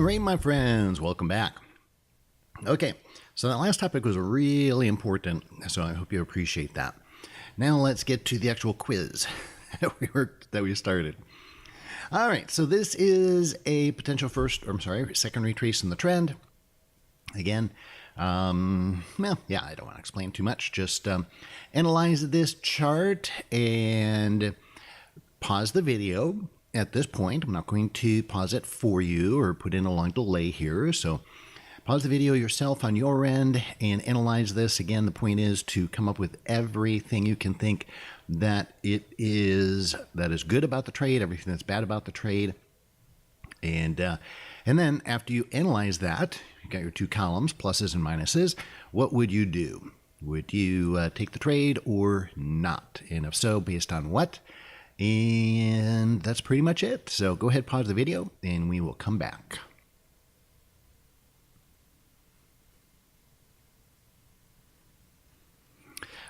Alright, my friends, welcome back. Okay, so that last topic was really important, so I hope you appreciate that. Now let's get to the actual quiz that we started. Alright, so this is a potential second retrace in the trend. Again, I don't want to explain too much. Just analyze this chart and pause the video at this point. I'm not going to pause it for you or put in a long delay here. So pause the video yourself on your end and analyze this. Again, the point is to come up with everything you can think that is good about the trade, everything that's bad about the trade. And then after you analyze that, you got your two columns, pluses and minuses. What would you do? Would you take the trade or not? And if so, based on what? And that's pretty much it. So go ahead, pause the video, and we will come back.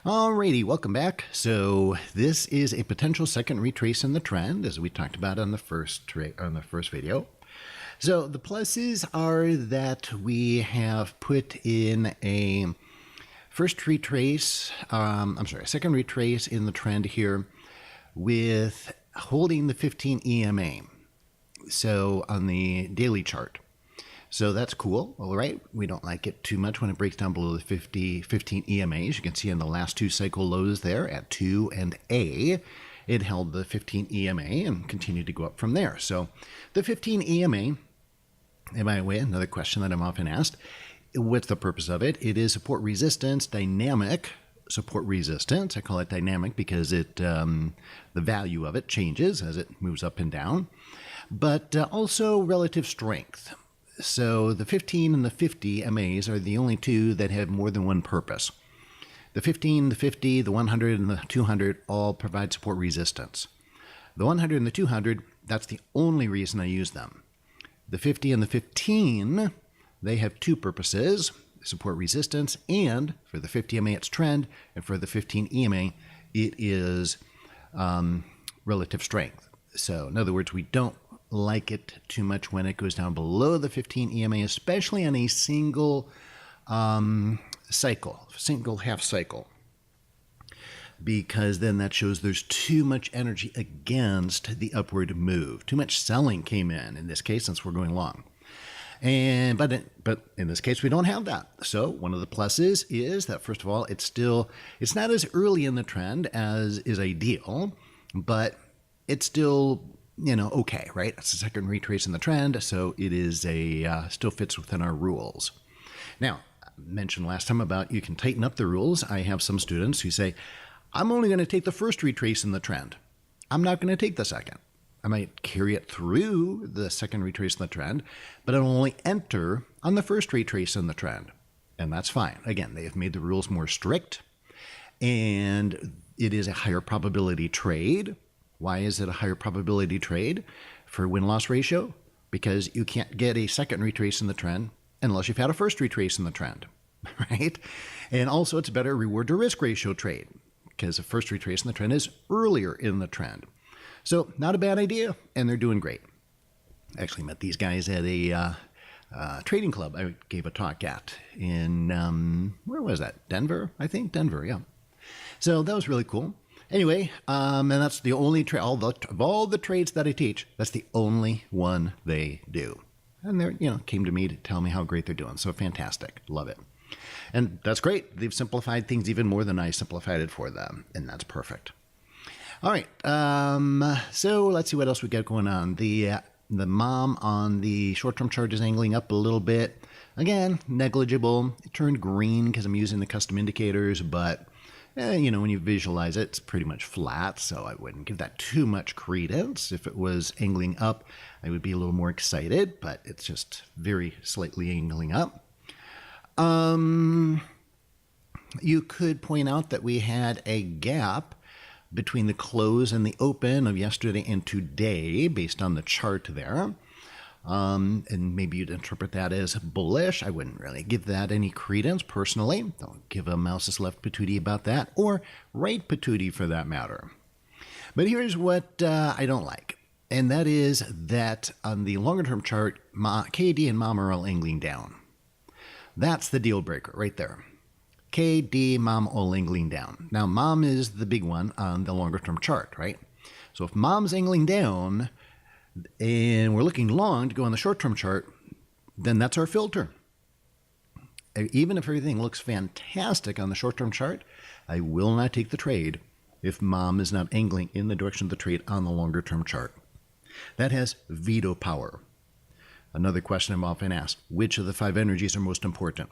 Alrighty, welcome back. So this is a potential second retrace in the trend, as we talked about on the first video. So the pluses are that we have put in a second retrace in the trend here with holding the 15 EMA. So on the daily chart. So that's cool. All right. We don't like it too much when it breaks down below the 15 EMAs. You can see in the last two cycle lows there at 2 and A, it held the 15 EMA and continued to go up from there. So the 15 EMA, and by the way, another question that I'm often asked, what's the purpose of it? It is support resistance, dynamic support resistance. I call it dynamic because the value of it changes as it moves up and down, but also relative strength. So the 15 and the 50 MAs are the only two that have more than one purpose. The 15, the 50, the 100, and the 200 all provide support resistance. The 100 and the 200, that's the only reason I use them. The 50 and the 15, they have two purposes, support resistance, and for the 50 MA it's trend, and for the 15 EMA it is relative strength. So in other words, we don't like it too much when it goes down below the 15 EMA, especially on a single half cycle, because then that shows there's too much energy against the upward move. Too much selling came in this case, since we're going long. But in this case, we don't have that. So one of the pluses is that, first of all, it's not as early in the trend as is ideal, but it's still, okay, right? It's a second retrace in the trend, so it is still fits within our rules. Now, I mentioned last time about you can tighten up the rules. I have some students who say, I'm only going to take the first retrace in the trend. I'm not going to take the second. I might carry it through the second retrace in the trend, but it'll only enter on the first retrace in the trend. And that's fine. Again, they have made the rules more strict, and it is a higher probability trade. Why is it a higher probability trade for win-loss ratio? Because you can't get a second retrace in the trend unless you've had a first retrace in the trend, right? And also it's a better reward to risk ratio trade because the first retrace in the trend is earlier in the trend. So not a bad idea, and they're doing great. I actually met these guys at a trading club I gave a talk at in, where was that? Denver, I think? Denver, yeah. So that was really cool. Anyway, and that's the only trade, of all the trades that I teach, that's the only one they do. And they came to me to tell me how great they're doing. So fantastic. Love it. And that's great. They've simplified things even more than I simplified it for them. And that's perfect. All right. So let's see what else we got going on. The mom on the short-term chart is angling up a little bit. Again, negligible. It turned green because I'm using the custom indicators, but when you visualize it, it's pretty much flat, so I wouldn't give that too much credence. If it was angling up, I would be a little more excited, but it's just very slightly angling up. You could point out that we had a gap between the close and the open of yesterday and today, based on the chart there. And maybe you'd interpret that as bullish. I wouldn't really give that any credence personally. Don't give a mouse's left patootie about that, or right patootie for that matter. But here's what I don't like. And that is that on the longer term chart, KD and Mom are all angling down. That's the deal breaker right there. KD, Mom all angling down. Now, Mom is the big one on the longer term chart, right? So if Mom's angling down and we're looking long to go on the short term chart, then that's our filter. Even if everything looks fantastic on the short term chart, I will not take the trade if Mom is not angling in the direction of the trade on the longer term chart. That has veto power. Another question I'm often asked, which of the 5 energies are most important?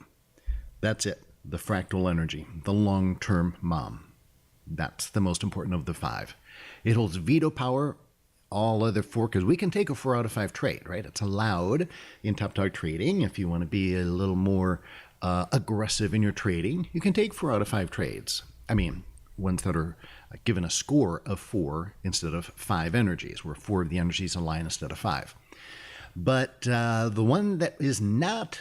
That's it, the fractal energy, the long-term Mom. That's the most important of the 5. It holds veto power, all other 4, because we can take a 4 out of 5 trade, right? It's allowed in top dog trading. If you want to be a little more aggressive in your trading, you can take 4 out of 5 trades. I mean, ones that are given a score of 4 instead of 5 energies, where 4 of the energies align instead of 5. But the one that is not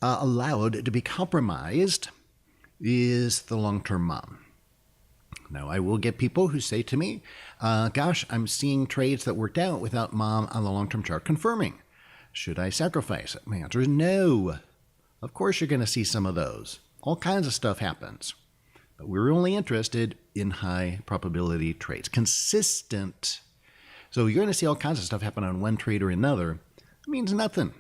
allowed to be compromised is the long-term Mom. Now, I will get people who say to me, gosh, I'm seeing trades that worked out without Mom on the long-term chart confirming. Should I sacrifice it? My answer is no. Of course you're going to see some of those. All kinds of stuff happens. But we're only interested in high probability trades. Consistent. So you're going to see all kinds of stuff happen on one trade or another. It means nothing.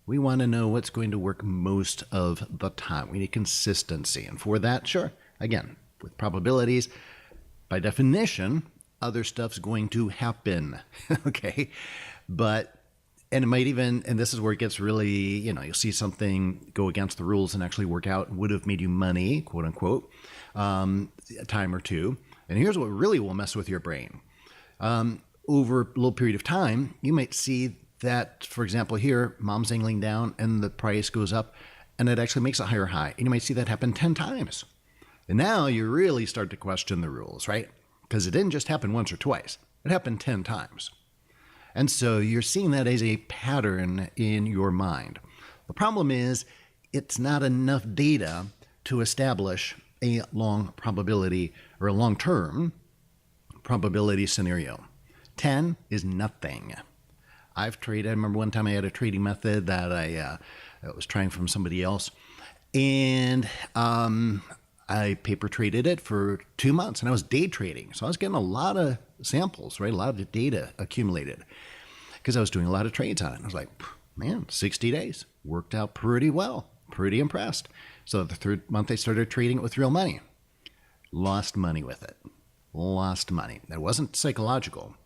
We want to know what's going to work most of the time. We need consistency. And for that, sure, again, with probabilities, by definition, other stuff's going to happen. Okay? And it might even, and this is where it gets really, you'll see something go against the rules and actually work out, would have made you money, quote unquote, a time or two. And here's what really will mess with your brain. Over a little period of time, you might see that, for example, here, Mom's angling down and the price goes up and it actually makes a higher high. And you might see that happen 10 times. And now you really start to question the rules, right? Because it didn't just happen once or twice. It happened 10 times. And so you're seeing that as a pattern in your mind. The problem is it's not enough data to establish a long probability or a long-term probability scenario. 10 is nothing. I remember one time I had a trading method that I was trying from somebody else, and I paper traded it for 2 months, and I was day trading. So I was getting a lot of samples, right? A lot of data accumulated because I was doing a lot of trades on it. I was like, man, 60 days worked out pretty well, pretty impressed. So the 3rd month I started trading it with real money. Lost money with it. Lost money. It wasn't psychological.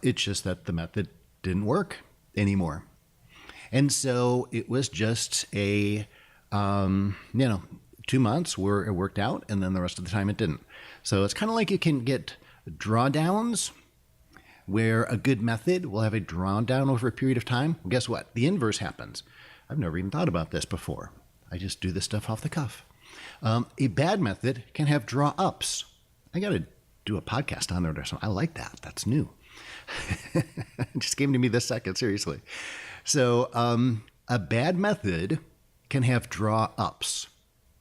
It's just that the method didn't work anymore. And so it was just a, 2 months where it worked out, and then the rest of the time it didn't. So it's kind of like you can get drawdowns where a good method will have a drawdown over a period of time. Well, guess what? The inverse happens. I've never even thought about this before. I just do this stuff off the cuff. A bad method can have draw ups. I got to do a podcast on it or something. I like that. That's new. It just came to me this second, seriously. So a bad method can have draw ups.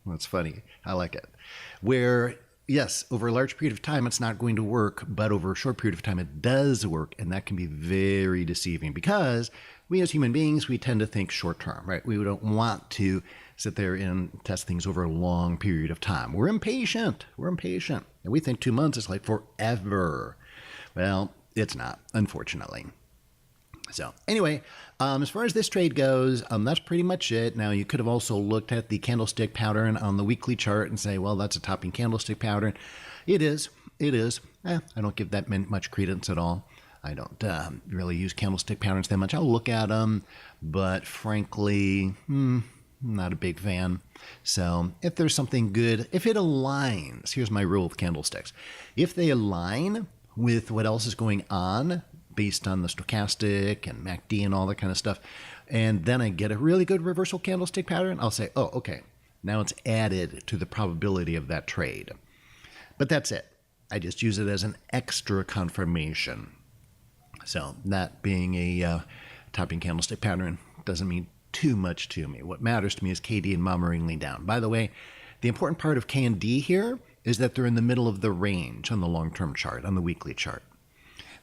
That's funny. I like it. Where, yes, over a large period of time, it's not going to work, but over a short period of time, it does work. And that can be very deceiving because we as human beings, we tend to think short term, right? We don't want to sit there and test things over a long period of time. We're impatient. And we think 2 months is like forever. Well, it's not, unfortunately. So anyway, as far as this trade goes, that's pretty much it. Now, you could have also looked at the candlestick pattern on the weekly chart and say, well, that's a topping candlestick pattern. It is. I don't give that much credence at all. I don't really use candlestick patterns that much. I'll look at them, but frankly, not a big fan. So if there's something good, if it aligns, here's my rule with candlesticks. If they align with what else is going on based on the stochastic and MACD and all that kind of stuff, and then I get a really good reversal candlestick pattern, I'll say, oh, okay, now it's added to the probability of that trade. But that's it. I just use it as an extra confirmation. So that being a topping candlestick pattern doesn't mean too much to me. What matters to me is KD and Mom are angling down. By the way, the important part of K and D here is that they're in the middle of the range on the long-term chart, on the weekly chart.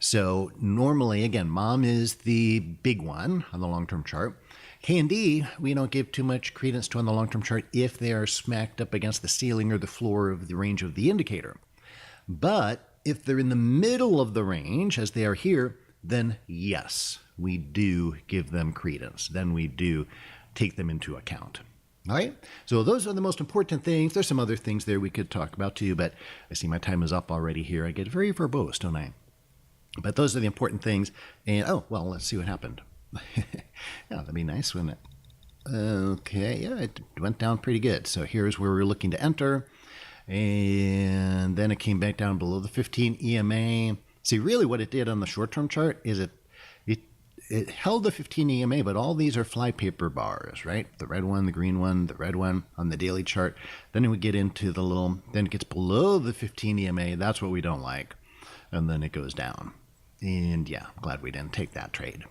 So normally, again, mom is the big one on the long-term chart. K and D, we don't give too much credence to on the long-term chart if they are smacked up against the ceiling or the floor of the range of the indicator. But if they're in the middle of the range, as they are here, then yes, we do give them credence. Then we do take them into account. All right, so those are the most important things. There's some other things there we could talk about too, but I see my time is up already here. I get very verbose, don't I? But those are the important things. And, oh, well, let's see what happened. Yeah, that'd be nice, wouldn't it? Okay, yeah, it went down pretty good. So here's where we're looking to enter. And then it came back down below the 15 EMA. See, really what it did on the short-term chart is it held the 15 EMA, but all these are flypaper bars, right? The red one, the green one, the red one on the daily chart. Then we get into then it gets below the 15 EMA. That's what we don't like. And then it goes down. And yeah, I'm glad we didn't take that trade.